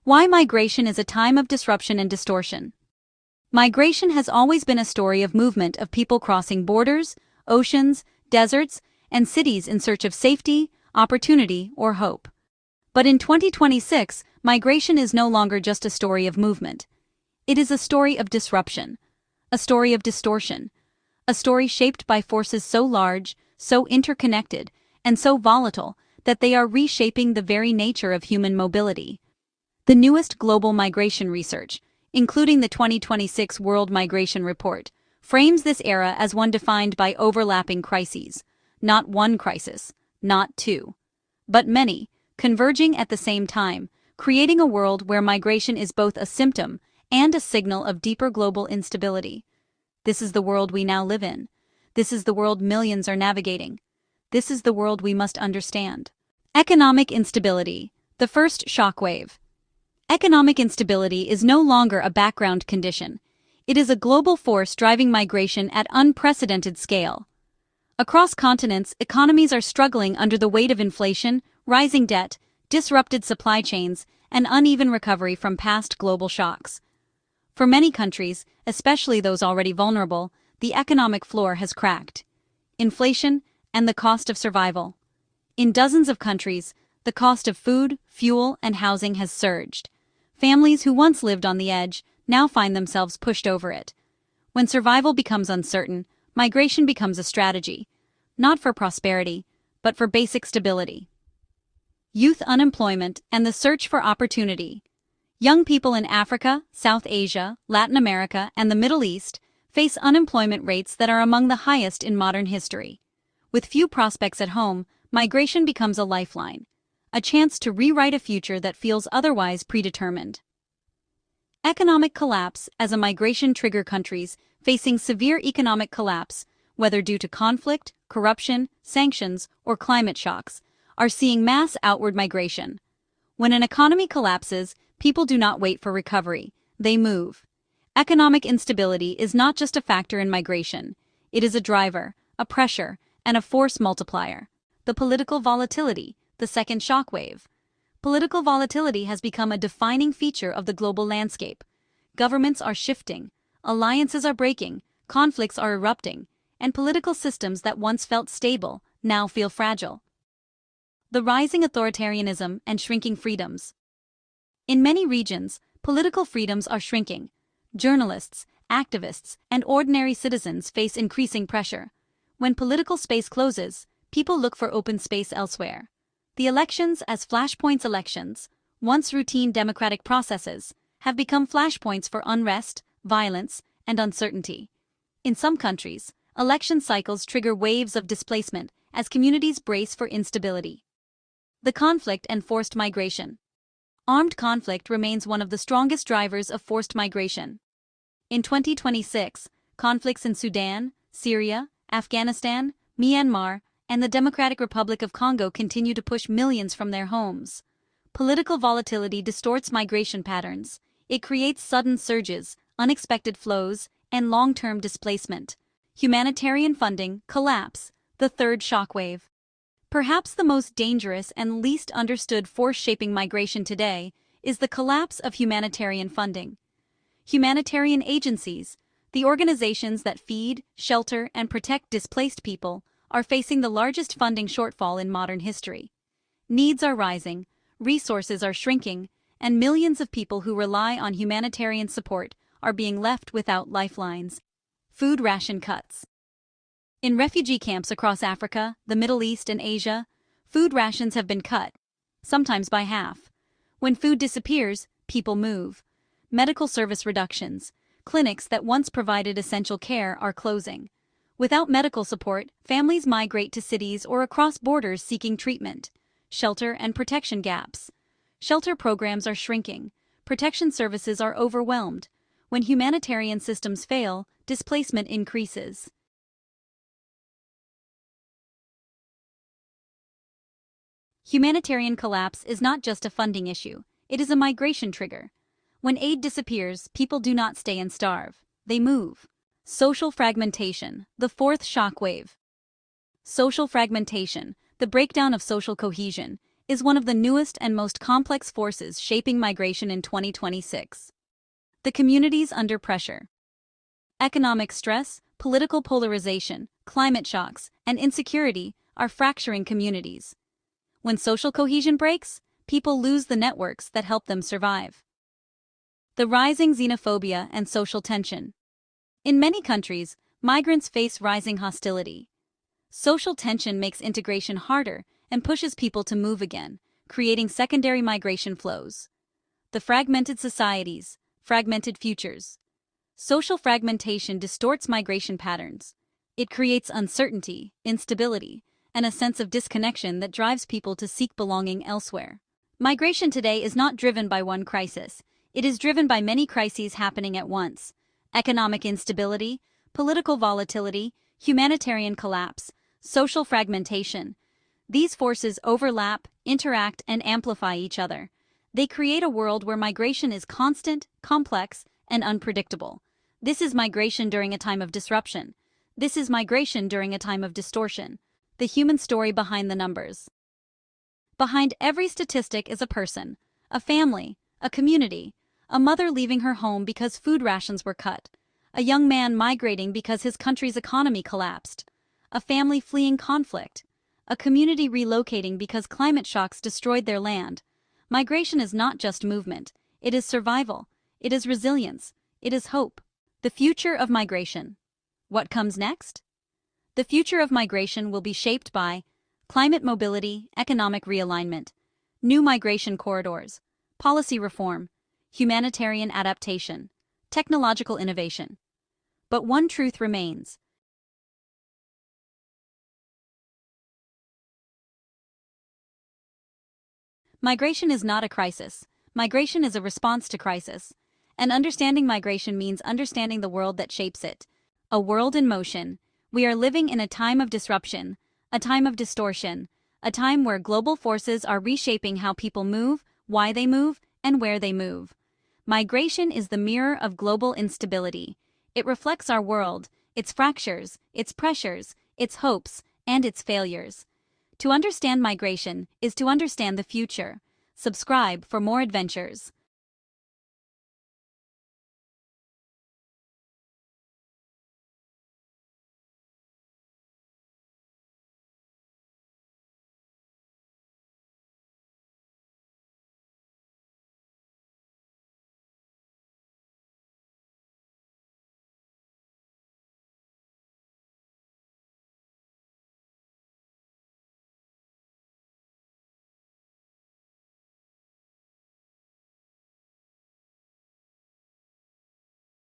Why migration is a time of disruption and distortion. Migration has always been a story of movement of people crossing borders, oceans, deserts, and cities in search of safety, opportunity, or hope. But in 2026, migration is no longer just a story of movement. It is a story of disruption, a story of distortion, a story shaped by forces so large, so interconnected, and so volatile that they are reshaping the very nature of human mobility. The newest global migration research, including the 2026 World Migration Report, frames this era as one defined by overlapping crises. Not one crisis, not two, but many, converging at the same time, creating a world where migration is both a symptom and a signal of deeper global instability. This is the world we now live in. This is the world millions are navigating. This is the world we must understand. Economic instability, the first shockwave. Economic instability is no longer a background condition. It is a global force driving migration at unprecedented scale. Across continents, economies are struggling under the weight of inflation, rising debt, disrupted supply chains, and uneven recovery from past global shocks. For many countries, especially those already vulnerable, the economic floor has cracked. Inflation and the cost of survival. In dozens of countries, the cost of food, fuel, and housing has surged. Families who once lived on the edge now find themselves pushed over it. When survival becomes uncertain, migration becomes a strategy, not for prosperity, but for basic stability. Youth unemployment and the search for opportunity. Young people in Africa, South Asia, Latin America, and the Middle East face unemployment rates that are among the highest in modern history. With few prospects at home, migration becomes a lifeline, a chance to rewrite a future that feels otherwise predetermined. Economic collapse as a migration trigger countries facing severe economic collapse, whether due to conflict, corruption, sanctions, or climate shocks, are seeing mass outward migration. When an economy collapses, people do not wait for recovery, they move. Economic instability is not just a factor in migration, it is a driver, a pressure, and a force multiplier. The political volatility, the second shockwave. Political volatility has become a defining feature of the global landscape. Governments are shifting, alliances are breaking, conflicts are erupting, and political systems that once felt stable now feel fragile. The rising authoritarianism and shrinking freedoms. In many regions, political freedoms are shrinking. Journalists, activists, and ordinary citizens face increasing pressure. When political space closes, people look for open space elsewhere. The elections as flashpoints. Elections, once routine democratic processes, have become flashpoints for unrest, violence, and uncertainty. In some countries, election cycles trigger waves of displacement as communities brace for instability. The conflict and forced migration. Armed conflict remains one of the strongest drivers of forced migration. In 2026, conflicts in Sudan, Syria, Afghanistan, Myanmar, and the Democratic Republic of Congo continue to push millions from their homes. Political volatility distorts migration patterns. It creates sudden surges, unexpected flows, and long-term displacement. Humanitarian funding collapse, the third shockwave. Perhaps the most dangerous and least understood force shaping migration today is the collapse of humanitarian funding. Humanitarian agencies, the organizations that feed, shelter, and protect displaced people, are facing the largest funding shortfall in modern history. Needs are rising, resources are shrinking, and millions of people who rely on humanitarian support are being left without lifelines. Food ration cuts. In refugee camps across Africa, the Middle East, and Asia, food rations have been cut, sometimes by half. When food disappears, people move. Medical service reductions. Clinics that once provided essential care are closing. Without medical support, families migrate to cities or across borders seeking treatment. Shelter and protection gaps. Shelter programs are shrinking. Protection services are overwhelmed. When humanitarian systems fail, displacement increases. Humanitarian collapse is not just a funding issue, it is a migration trigger. When aid disappears, people do not stay and starve, they move. Social fragmentation, the fourth shockwave. Social fragmentation, the breakdown of social cohesion, is one of the newest and most complex forces shaping migration in 2026. The communities under pressure. Economic stress, political polarization, climate shocks, and insecurity are fracturing communities. When social cohesion breaks, people lose the networks that help them survive. The rising xenophobia and social tension. In many countries, migrants face rising hostility. Social tension makes integration harder and pushes people to move again, creating secondary migration flows. The fragmented societies, fragmented futures. Social fragmentation distorts migration patterns. It creates uncertainty, instability, and a sense of disconnection that drives people to seek belonging elsewhere. Migration today is not driven by one crisis. It is driven by many crises happening at once: economic instability, political volatility, humanitarian collapse, social fragmentation. These forces overlap, interact, and amplify each other. They create a world where migration is constant, complex, and unpredictable. This is migration during a time of disruption. This is migration during a time of distortion. The human story behind the numbers. Behind every statistic is a person, a family, a community, a mother leaving her home because food rations were cut, a young man migrating because his country's economy collapsed, a family fleeing conflict, a community relocating because climate shocks destroyed their land. Migration is not just movement, it is survival, it is resilience, it is hope. The future of migration. What comes next? The future of migration will be shaped by climate mobility, economic realignment, new migration corridors, policy reform, humanitarian adaptation, technological innovation. But one truth remains. Migration is not a crisis. Migration is a response to crisis. And understanding migration means understanding the world that shapes it. A world in motion. We are living in a time of disruption, a time of distortion, a time where global forces are reshaping how people move, why they move, and where they move. Migration is the mirror of global instability. It reflects our world, its fractures, its pressures, its hopes, and its failures. To understand migration is to understand the future. Subscribe for more adventures.